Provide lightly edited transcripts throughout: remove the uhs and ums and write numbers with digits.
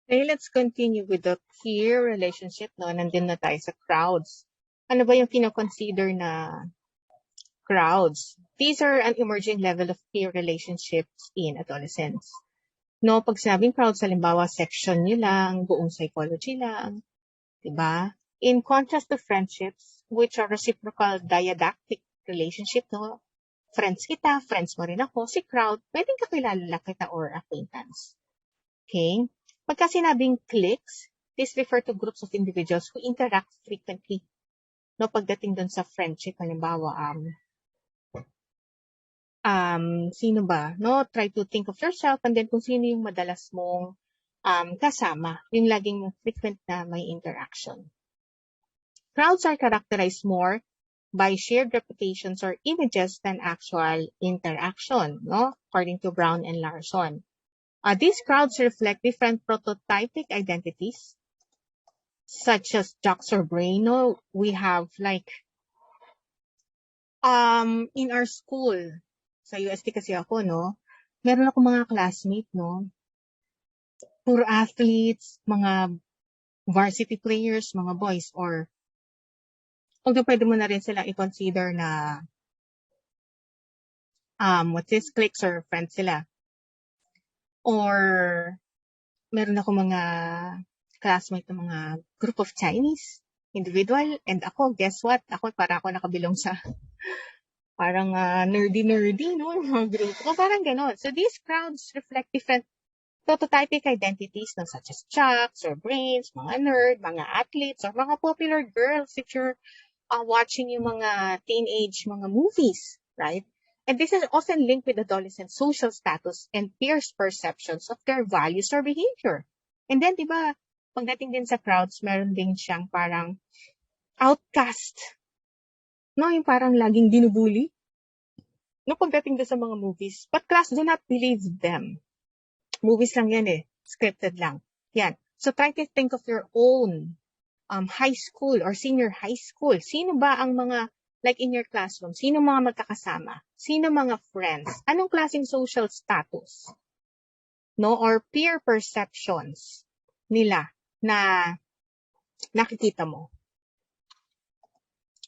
Okay, let's continue with the peer relationship, no? Nandun na tayo sa crowds. Ano ba yung kino-consider na crowds? These are an emerging level of peer relationships in adolescence. No, pag sinabing crowds, halimbawa, section nyo lang, buong psychology lang, di ba? In contrast to friendships, which are reciprocal diadactic relationship, no? Friends kita, friends mo rin ako. Si crowd, pwedeng kakilala lang kita or acquaintance. Okay? Pagka sinabing cliques, these refer to groups of individuals who interact frequently. No, pagdating dun sa friendship, halimbawa, sino ba? No, try to think of yourself and then kung sino yung madalas mong kasama, yung laging frequent na may interaction. Crowds are characterized more by shared reputations or images than actual interaction, no? According to Brown and Larson. These crowds reflect different prototypic identities, such as jocks or brain. No, we have like, in our school, sa UST kasi ako, no, meron ako mga classmate, no, puro athletes, mga varsity players, mga boys, or although pwede mo na rin sila i-consider na, what's this, cliques or friends sila. Or, meron ako mga classmate ng mga group of Chinese individual, and ako, guess what? Ako, para ako nakabilong sa parang nerdy, no? Mga group ko, parang ganon. So these crowds reflect different prototypic identities, no, such as jocks or brains, mga nerd, mga athletes, or mga popular girls if you're watching yung mga teenage mga movies, right? And this is often linked with adolescent social status and peers' perceptions of their values or behavior. And then, di ba, pagdating din sa crowds, meron din siyang parang outcast. No, yung parang laging dinubuli. No, pagdating din sa mga movies. But class, do not believe them. Movies lang yan eh. Scripted lang. Yan. So try to think of your own high school or senior high school. Sino ba ang mga, like in your classroom, sino mga magkakasama? Sino mga friends? Anong klaseng social status? No? Or peer perceptions nila na nakikita mo.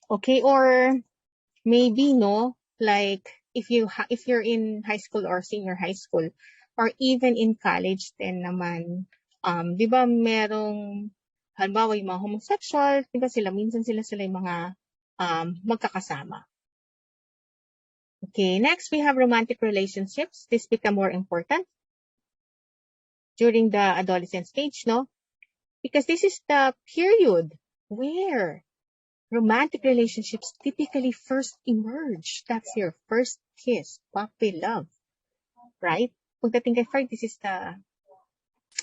Okay? Or maybe, no? Like, if you're in high school or senior high school, or even in college din naman, di ba merong, halimbawa yung mga homosexual, di ba minsan sila yung mga magkakasama. Okay, next we have romantic relationships. This become more important during the adolescent stage, no? Because this is the period where romantic relationships typically first emerge. That's your first kiss, puppy love, right? Pagdating kay Freud, this is the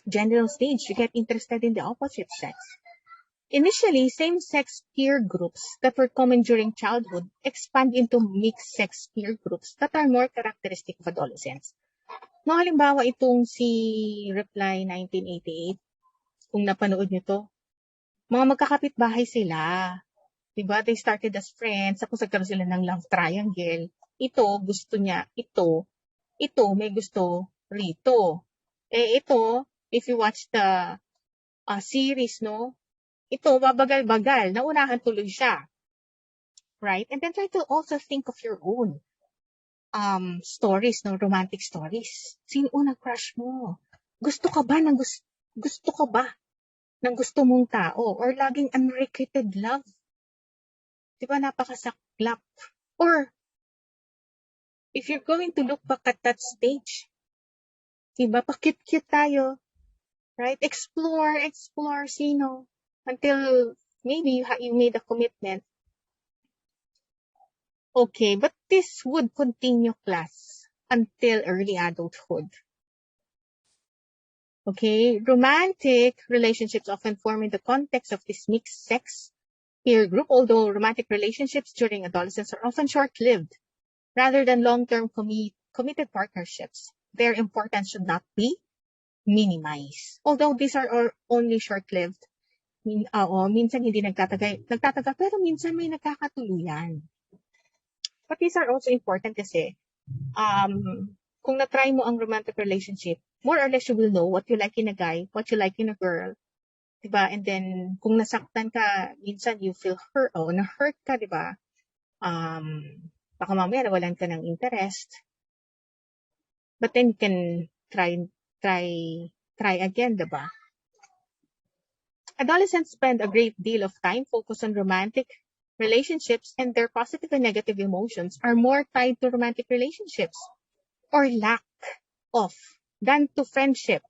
general stage. You get interested in the opposite sex. Initially, same-sex peer groups that were common during childhood expand into mixed-sex peer groups that are more characteristic of adolescence. No, halimbawa itong si Reply 1988, kung napanood nyo to, mga magkakapit-bahay sila. Diba? They started as friends, tapos nagkaroon sila ng love triangle. Ito, gusto niya, ito may gusto rito. Ito, if you watch the series, no, ito, babagal-bagal, naunahan tuloy siya. Right? And then try to also think of your own stories, no, romantic stories. Sino unang crush mo? Gusto ka ba ng gusto mong tao? Or laging unrequited love? Diba, napakasaklap? Or, if you're going to look back at that stage, diba, pa-cute-cute tayo, right? Explore, sino, until maybe you made a commitment. Okay, but this would continue, class, until early adulthood. Okay, romantic relationships often form in the context of this mixed sex peer group, although romantic relationships during adolescence are often short-lived rather than long-term committed partnerships. Their importance should not be minimized. Although these are only short-lived, minsan hindi nagtatagal, pero minsan may nagkakatuluyan. But these are also important kasi kung na-try mo ang romantic relationship, more or less you will know what you like in a guy, what you like in a girl, diba? And then, kung nasaktan ka, minsan you feel hurt, na-hurt ka, diba? Baka mamaya nawalan ka ng interest. But then you can try again, diba? Adolescents spend a great deal of time focused on romantic relationships, and their positive and negative emotions are more tied to romantic relationships or lack of than to friendship.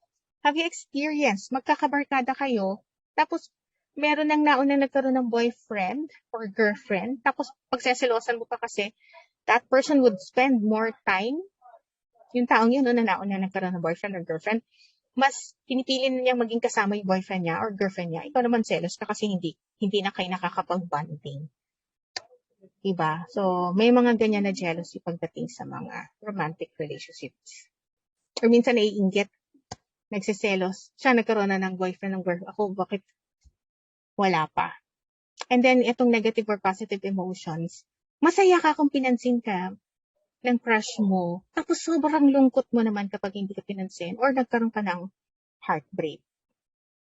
Have you experienced, magkakabarkada kayo, tapos meron nang nauna nagkaroon ng boyfriend or girlfriend, tapos pagseselosan mo pa kasi, that person would spend more time, yung taong yun, na nauna nagkaroon ng boyfriend or girlfriend, mas pinipili na niyang maging kasama yung boyfriend niya or girlfriend niya. Ikaw naman selos ka kasi hindi na kayo nakakapag-bonding. Diba? So, may mga ganyan na jealousy pagdating sa mga romantic relationships. Or minsan naiinggit, nagsiselos, siya nagkaroon na ng boyfriend ng girlfriend. Ako, bakit wala pa? And then, itong negative or positive emotions, masaya ka kung pinansin ka ng crush mo, tapos sobrang lungkot mo naman kapag hindi ka pinansin or nagkaroon ka ng heartbreak.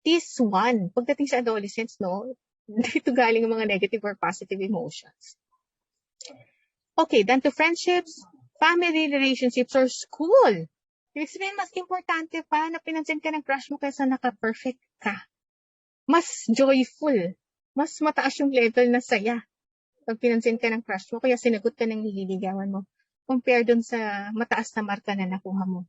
This one, pagdating sa adolescence, no, dito galing ang mga negative or positive emotions. Okay, then to friendships, family relationships, or school. Ibig sabihin, mas importante pa na pinansin ka ng crush mo kaysa naka-perfect ka. Mas joyful. Mas mataas yung level na saya pag pinansin ka ng crush mo, kaya sinagot ka ng nililigawan mo compare dun sa mataas na marka na nakuha mo.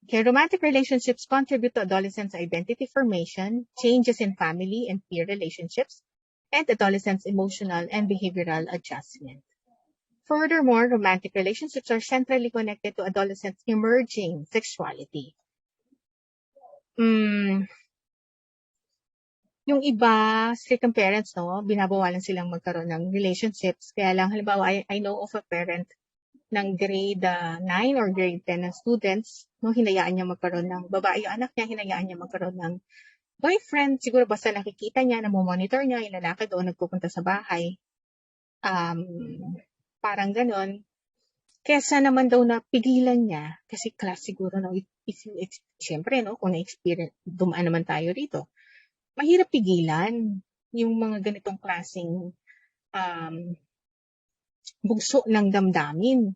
Okay, romantic relationships contribute to adolescents' identity formation, changes in family and peer relationships, and adolescents' emotional and behavioral adjustment. Furthermore, romantic relationships are centrally connected to adolescents' emerging sexuality. Yung iba, strict ang parents, no, binabawalan silang magkaroon ng relationships. Kaya lang, halimbawa, I know of a parent ng grade 9 or grade 10 na students, no, hinayaan niya magkaroon ng babae yung anak niya, hinayaan niya magkaroon ng boyfriend. Siguro basta nakikita niya, namomonitor niya, yung lalaki doon nagpupunta sa bahay. Parang ganon. Kesa naman daw na pigilan niya, kasi class siguro, no, siyempre, no, kung na-experience, dumaan naman tayo rito. Mahirap pigilan yung mga ganitong klaseng bugso ng damdamin.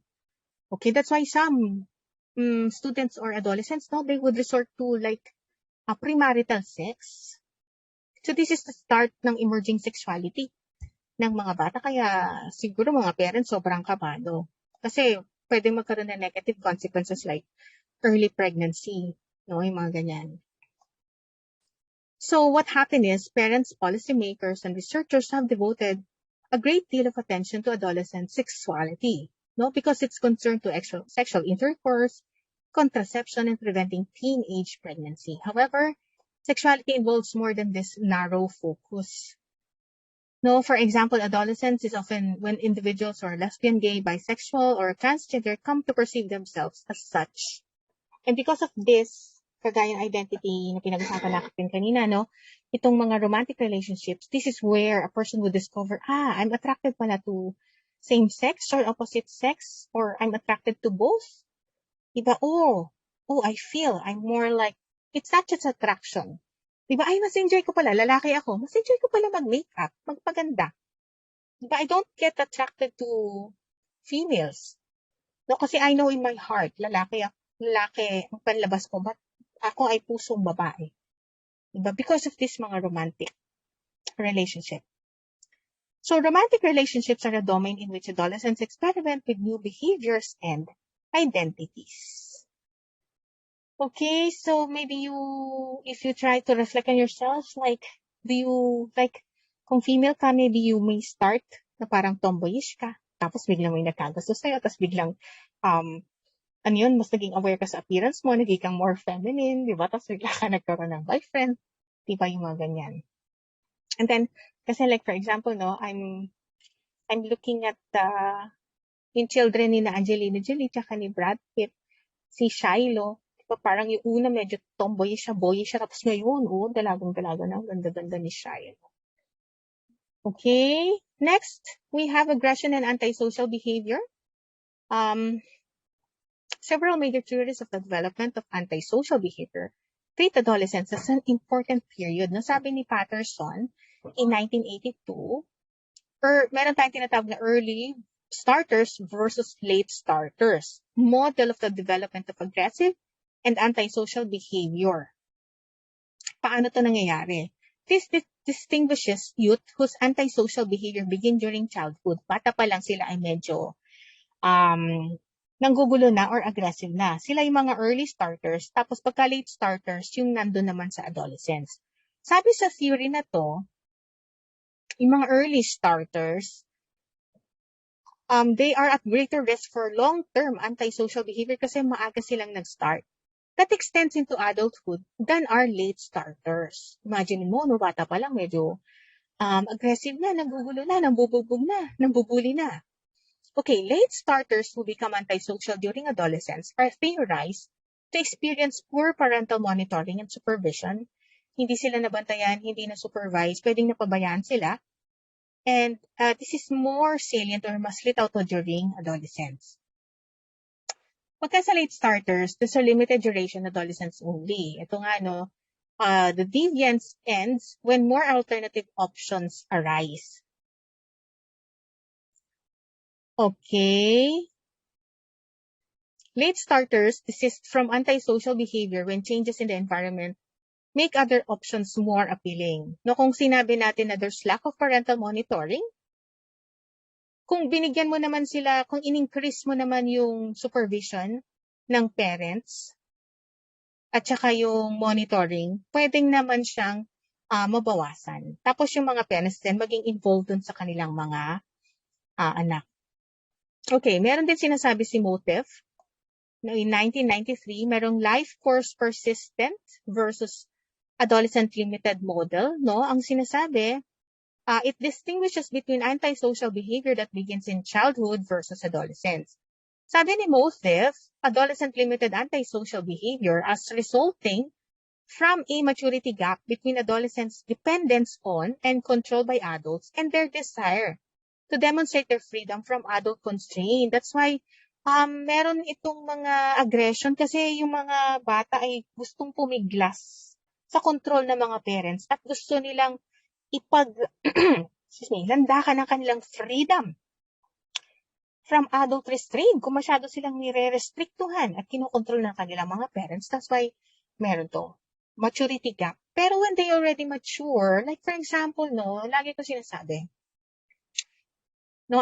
Okay, that's why some students or adolescents, no, they would resort to like a premarital sex. So this is the start ng emerging sexuality ng mga bata. Kaya siguro mga parents sobrang kabado. Kasi pwede magkaroon ng negative consequences like early pregnancy, no, yung mga ganyan. So what happened is parents, policymakers, and researchers have devoted a great deal of attention to adolescent sexuality, no, because it's concerned to sexual intercourse, contraception, and preventing teenage pregnancy. However, sexuality involves more than this narrow focus. No, for example, adolescence is often when individuals who are lesbian, gay, bisexual, or transgender come to perceive themselves as such. And because of this, kagaya ng identity na pinag-usapan natin kanina, no? Itong mga romantic relationships, this is where a person would discover, I'm attracted pala to same sex or opposite sex, or I'm attracted to both. Diba? I feel I'm more like, it's not just attraction. Diba? Mas enjoy ko pala, lalaki ako, mas enjoy ko pala mag-makeup, magpaganda. Diba? I don't get attracted to females. No, kasi I know in my heart, lalaki ang panlabas ko, but ako ay pusong babae. Diba? Because of this mga romantic relationship. So romantic relationships are a domain in which adolescents experiment with new behaviors and identities. Okay, so maybe if you try to reflect on yourself, like, kung female ka, maybe you may start na parang tomboyish ka, tapos biglang may nagkagasto sa'yo, tapos biglang, mas naging aware ka sa appearance mo, naging kang more feminine, di ba? Tapos bigla ka nagkaroon ng boyfriend, di ba, yung mga ganyan. And then, kasi like, for example, no, I'm looking at yung children ni na Angelina Jolie, tsaka ni Brad Pitt, si Shiloh, di ba, parang yung una medyo tomboyish siya, boyish siya, tapos ngayon, dalagang-dalaga na, ganda-ganda ni Shiloh. Okay, next, we have aggression and antisocial behavior. Several major theories of the development of antisocial behavior treat adolescence as an important period. Nasabi ni Patterson in 1982, meron tayong tinatawag na early starters versus late starters. Model of the development of aggressive and antisocial behavior. Paano to nangyayari? This distinguishes youth whose antisocial behavior begin during childhood. Bata pa lang sila ay medyo nanggugulo na or aggressive na. Sila yung mga early starters, tapos pagka late starters, yung nandun naman sa adolescence. Sabi sa theory na to, yung mga early starters, they are at greater risk for long-term antisocial behavior kasi maaga silang nag-start. That extends into adulthood than are late starters. Imagine mo, no, bata pa lang, medyo aggressive na, nanggugulo na, nambubugbog na, nambubuli na. Okay, late starters who become antisocial during adolescence are theorized to experience poor parental monitoring and supervision. Hindi sila nabantayan, hindi na supervised, pwedeng napabayaan sila. And this is more salient or mas litaw to during adolescence. Pagka sa late starters, there's a limited duration adolescence only. Ito nga, no, the deviance ends when more alternative options arise. Okay. Late starters desist from antisocial behavior when changes in the environment make other options more appealing. No, kung sinabi natin na there's lack of parental monitoring, kung binigyan mo naman sila, kung in-increase mo naman yung supervision ng parents at saka yung monitoring, pwedeng naman siyang mabawasan. Tapos yung mga parents din maging involved dun sa kanilang mga anak. Okay, meron din sinasabi si Motive. In 1993, merong life course persistent versus adolescent limited model. No, ang sinasabi, it distinguishes between antisocial behavior that begins in childhood versus adolescence. Sabi ni Motive, adolescent limited antisocial behavior as resulting from a maturity gap between adolescents' dependence on and control by adults and their desire to demonstrate their freedom from adult constraint. That's why meron itong mga aggression kasi yung mga bata ay gustong pumiglas sa control ng mga parents at gusto nilang landakan ng kanilang freedom from adult restraint. Kung masyado silang nire-restrictuhan at kinokontrol ng kanilang mga parents, that's why meron to maturity gap. Pero when they already mature, like for example, no, lagi ko sinasabi, no,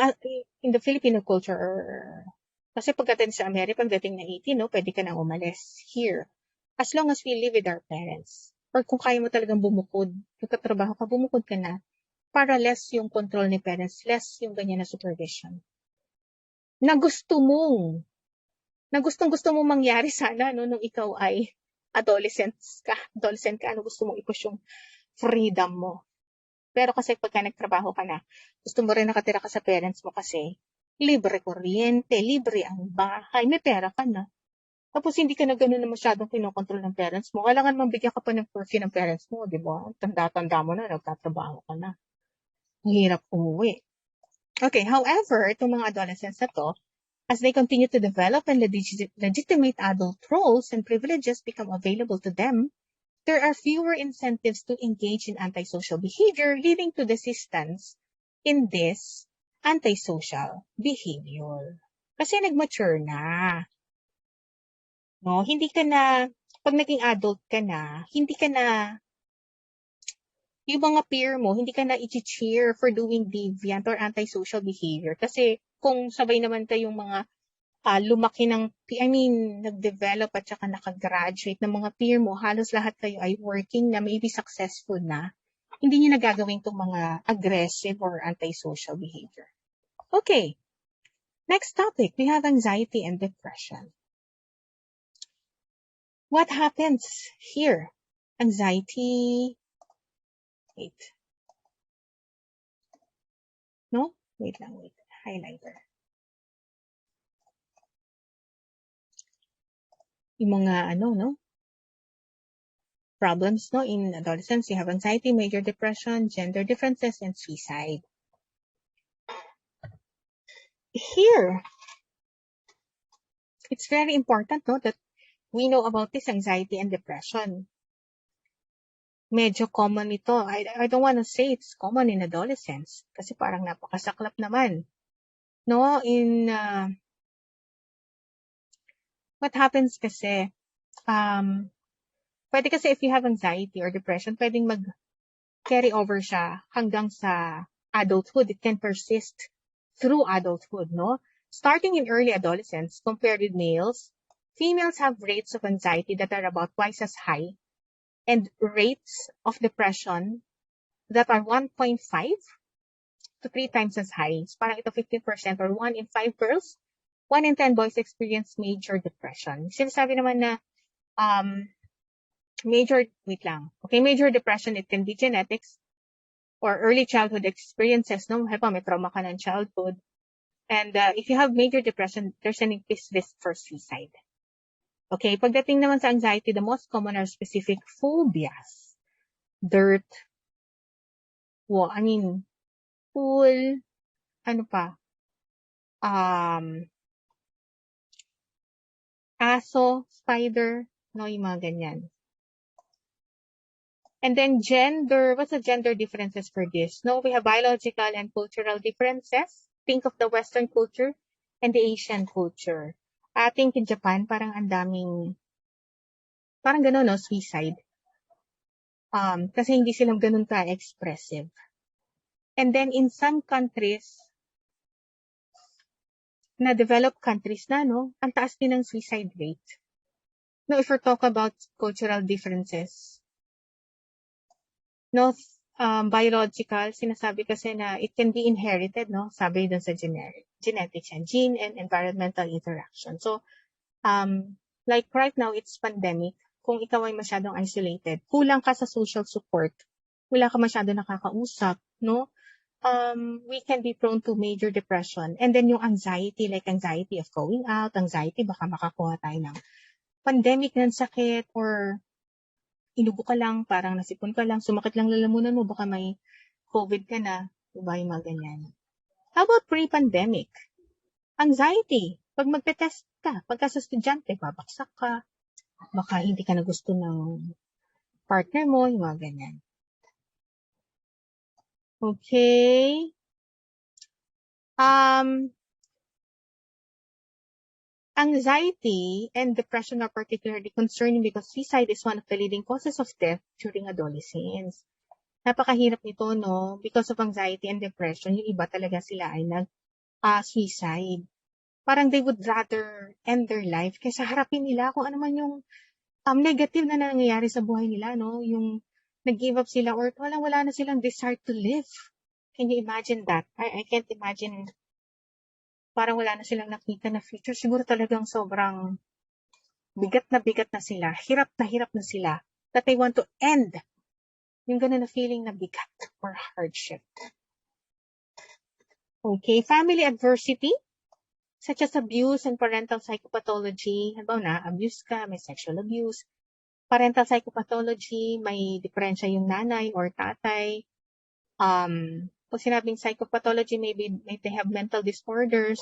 in the Filipino culture, kasi pagdating sa America, pagdating na 18, no, pwede ka nang umalis here. As long as we live with our parents. Or kung kaya mo talagang bumukod, magkatrabaho ka, bumukod ka na, para less yung control ni parents, less yung ganyan na supervision. Na gustong mong mangyari sana, no, nung ikaw ay adolescent ka, ano gusto mong i-push yung freedom mo. Pero kasi pagka nagtrabaho ka na, gusto mo rin nakatira ka sa parents mo kasi libre kuryente, libre ang bahay, may pera ka na. Tapos hindi ka na gano'n na masyadong kinokontrol ng parents mo. Kailangan mabigyan ka pa ng curfew ng parents mo, di ba? Tanda-tanda mo na, nagtatrabaho ka na. Ang hirap umuwi. Okay, however, itong mga adolescents na to, as they continue to develop and legitimate adult roles and privileges become available to them, there are fewer incentives to engage in antisocial behavior, leading to desistance in this antisocial behavior. Kasi nag-mature na. No, hindi ka na, pag naging adult ka na, hindi ka na, yung mga peer mo, hindi ka na i-cheer for doing deviant or antisocial behavior. Kasi kung sabay naman kayong mga lumaki nag-develop at saka nakagraduate ng mga peer mo, halos lahat kayo ay working na, maybe successful na, hindi nyo nagagawin itong mga aggressive or antisocial behavior. Okay, next topic, we have anxiety and depression. What happens here? Anxiety, wait. No? Wait, highlighter. Yung mga no? Problems, no? In adolescence, you have anxiety, major depression, gender differences, and suicide. Here, it's very important, no, that we know about this anxiety and depression. Medyo common ito. I don't want to say it's common in adolescence kasi parang napakasaklap naman. No, what happens kasi, pwede kasi if you have anxiety or depression, pwedeng mag-carry over siya hanggang sa adulthood. It can persist through adulthood, no? Starting in early adolescence, compared with males, females have rates of anxiety that are about twice as high and rates of depression that are 1.5 to 3 times as high. So parang ito 15% or 1 in 5 girls, 1 in 10 boys experience major depression. Sinasabi naman na major depression, it can be genetics or early childhood experiences, no? Halimbawa, may trauma ka ng childhood. And if you have major depression, there's an increased risk for suicide. Okay, pagdating naman sa anxiety, the most common are specific phobias. Dirt, pool, ano pa? Aso, spider, no, yung mga ganyan. And then gender, what's the gender differences for this? No, we have biological and cultural differences. Think of the Western culture and the Asian culture. I think in Japan, parang ang daming, parang gano'n, no, suicide. Kasi hindi sila ganun ka-expressive. And then in some countries, na developed countries na, no, ang taas din ng suicide rate. No, if we talk about cultural differences, no, biological, sinasabi kasi na it can be inherited, no, sabi dun sa genetics and gene and environmental interaction. So, like right now, it's pandemic. Kung ikaw ay masyadong isolated, kulang ka sa social support, wala ka masyadong nakakausap, no, we can be prone to major depression. And then yung anxiety, like anxiety of going out, anxiety, baka makakuha tayo ng pandemic ng sakit, or inubo ka lang, parang nasipon ka lang, sumakit lang lalamunan mo, baka may COVID ka na, diba yung mga ganyan. How about pre-pandemic? Anxiety. Pag magte-test ka, pagka sa estudyante, babaksak ka, baka hindi ka na gusto ng partner mo, yung mga ganyan. Okay. Anxiety and depression are particularly concerning because suicide is one of the leading causes of death during adolescence. Napakahirap nito, no? Because of anxiety and depression, yung iba talaga sila ay nag-suicide. Parang they would rather end their life kaysa harapin nila kung ano man yung negative na nangyayari sa buhay nila, no? Yung nag-give up sila or wala na silang desire to live. Can you imagine that? I can't imagine. Parang wala na silang nakita na future. Siguro talagang sobrang bigat na sila. Hirap na sila. That they want to end. Yung ganun na feeling na bigat or hardship. Okay, family adversity, such as abuse and parental psychopathology. Halimbawa na, abuse ka, may sexual abuse. Parental psychopathology, may diferensya yung nanay or tatay. Pag sinabing psychopathology, maybe they have mental disorders,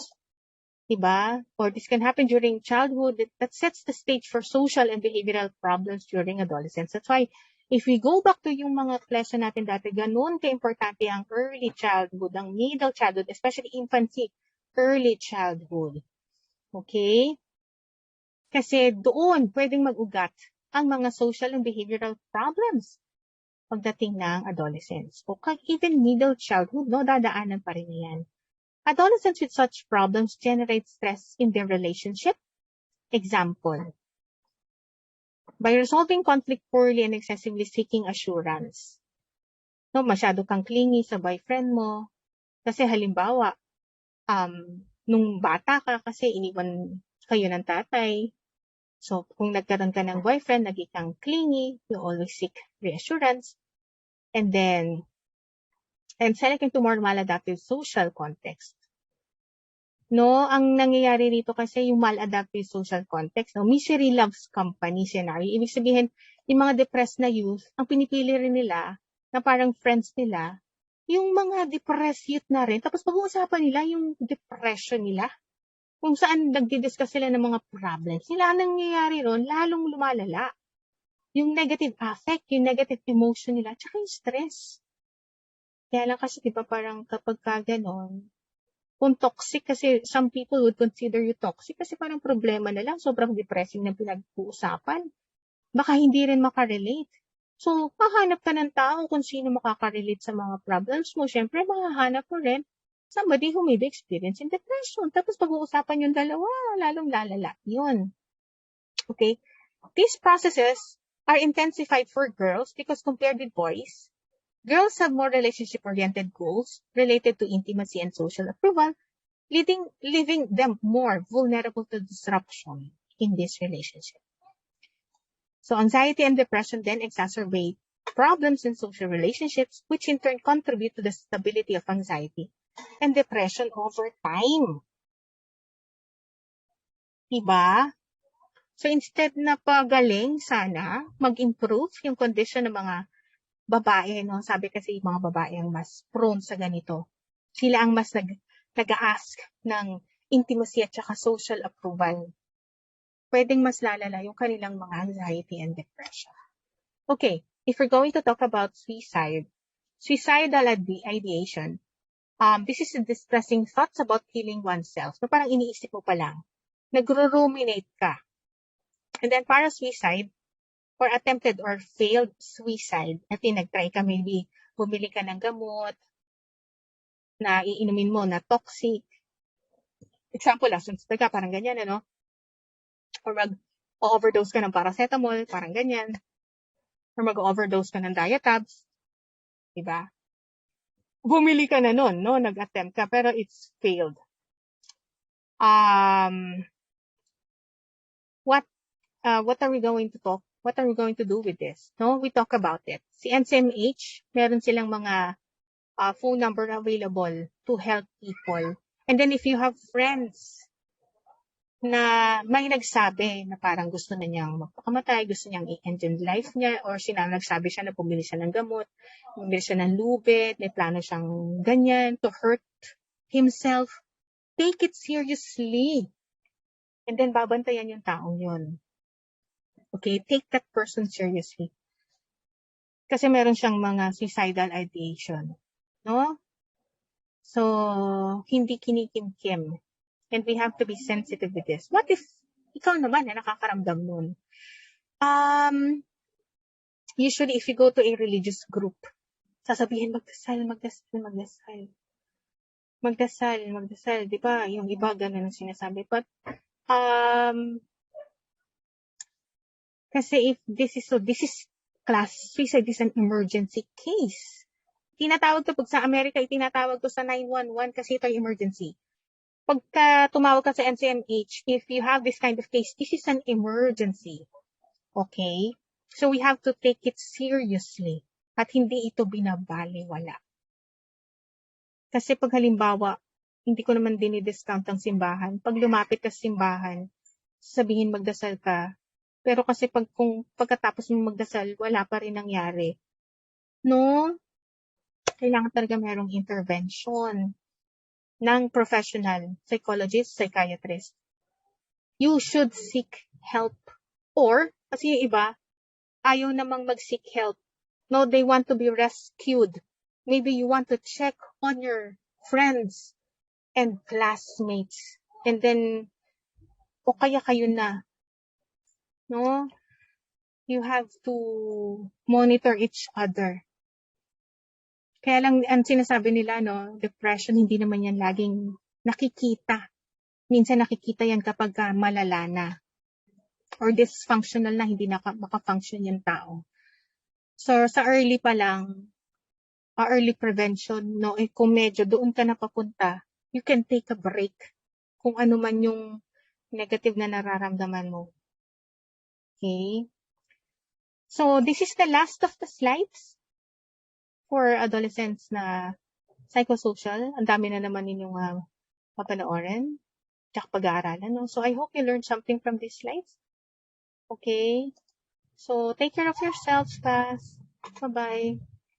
diba? Or this can happen during childhood. That sets the stage for social and behavioral problems during adolescence. That's why, if we go back to yung mga lesson natin dati, ganun ka-importante ang early childhood, ang middle childhood, especially infancy, early childhood. Okay? Kasi doon pwedeng mag-ugat ang mga social and behavioral problems pagdating ng adolescence. O even middle childhood, no, dadaanan pa rin yan. Adolescents with such problems generate stress in their relationship. Example, by resolving conflict poorly and excessively seeking assurance. No, masyado kang clingy sa boyfriend mo. Kasi halimbawa, nung bata ka kasi iniwan kayo ng tatay. So, kung nagkaroon ka ng boyfriend, naging kang clingy, you always seek reassurance. And select into more maladaptive social context. No, ang nangyayari dito kasi yung maladaptive social context, no, misery loves company scenario. Ibig sabihin, yung mga depressed na youth, ang pinipili rin nila, na parang friends nila, yung mga depressed youth na rin. Tapos pag-uusapan nila yung depression nila. kung saan nagdi-discuss sila ng mga problems nila, ang nangyayari ron, lalong lumalala. Yung negative affect, yung negative emotion nila, tsaka yung stress. Kaya lang kasi, di ba, parang kapag ka ganon, kung toxic, kasi some people would consider you toxic kasi parang problema na lang, sobrang depressing na pinag-uusapan. Baka hindi rin makarelate. So, hahanap ka ng tao kung sino makakarelate sa mga problems mo. Siyempre, mahahanap mo rin somebody who may be experiencing depression. Tapos pag-uusapan yung dalawa, lalong lalala. Yun. Okay? These processes are intensified for girls because compared with boys, girls have more relationship-oriented goals related to intimacy and social approval, leaving them more vulnerable to disruption in this relationship. So anxiety and depression then exacerbate problems in social relationships, which in turn contribute to the stability of anxiety and depression over time. Diba? So instead na pagaling sana, mag-improve yung condition ng mga babae, no? Sabi kasi yung mga babae ang mas prone sa ganito. Sila ang mas nag-a-ask ng intimacy at saka social approval. Pwedeng mas lalala yung kanilang mga anxiety and depression. Okay, if we're going to talk about suicidal ideation, this is distressing thoughts about killing oneself. So parang iniisip mo pa lang, nagro-ruminate ka. And then para suicide, or attempted or failed suicide, at nag-try ka, maybe bumili ka ng gamot na iinumin mo na toxic. Example, sunod ka, parang ganyan, ano? Or mag-overdose ka ng paracetamol, parang ganyan. Or mag-overdose ka ng diatabs. Diba? Bumili ka na nun, no? Nag-attempt ka, pero it's failed. What are we going to talk? What are we going to do with this? No, we talk about it. Si NCMH, meron silang mga phone number available to help people. And then if you have friends na may nagsabi na parang gusto na niyang magpakamatay, gusto niyang i-end yung life niya, or nagsabi siya na bumili siya ng gamot, bumili siya ng lubid, may plano siyang ganyan to hurt himself, take it seriously. And then babantayan yung taong yun. Okay, take that person seriously. Kasi meron siyang mga suicidal ideation. No? So, hindi kinikimkim. And we have to be sensitive with this. What if ikaw naman na nakakaramdam nun? Usually, if you go to a religious group, sasabihin, magdasal. Di ba? Yung iba, ganun ang sinasabi. But, kasi if this is class suicide is an emergency case. Tinatawag to, pag sa Amerika, itinatawag to sa 911 kasi ito ay emergency. Pagka tumawag ka sa NCMH, if you have this kind of case, this is an emergency. Okay? So we have to take it seriously at hindi ito binabaliwala. Kasi pag halimbawa, hindi ko naman dinidiscount ang simbahan. Pag lumapit ka sa simbahan, sabihin magdasal ka. Pero kasi kung pagkatapos mo magdasal, wala pa rin nangyari. No? Kailangan talaga merong intervention ng professional, psychologist, psychiatrist. You should seek help. Or, kasi yung iba, ayaw namang mag-seek help. No, they want to be rescued. Maybe you want to check on your friends and classmates. And then, o kaya kayo na. No? You have to monitor each other. Kaya lang, ang sinasabi nila, no, depression, hindi naman yan laging nakikita. Minsan nakikita yan kapag malala na. Or dysfunctional na, hindi na makafunction yung tao. So, sa early pa lang, early prevention, no, kung medyo doon ka na papunta, you can take a break kung ano man yung negative na nararamdaman mo. Okay? So, this is the last of the slides for adolescents na psychosocial. Ang dami na naman ninyong mapanoorin tsaka pag-aaralan. No? So, I hope you learned something from these slides. Okay? So, take care of yourselves, class. Bye-bye.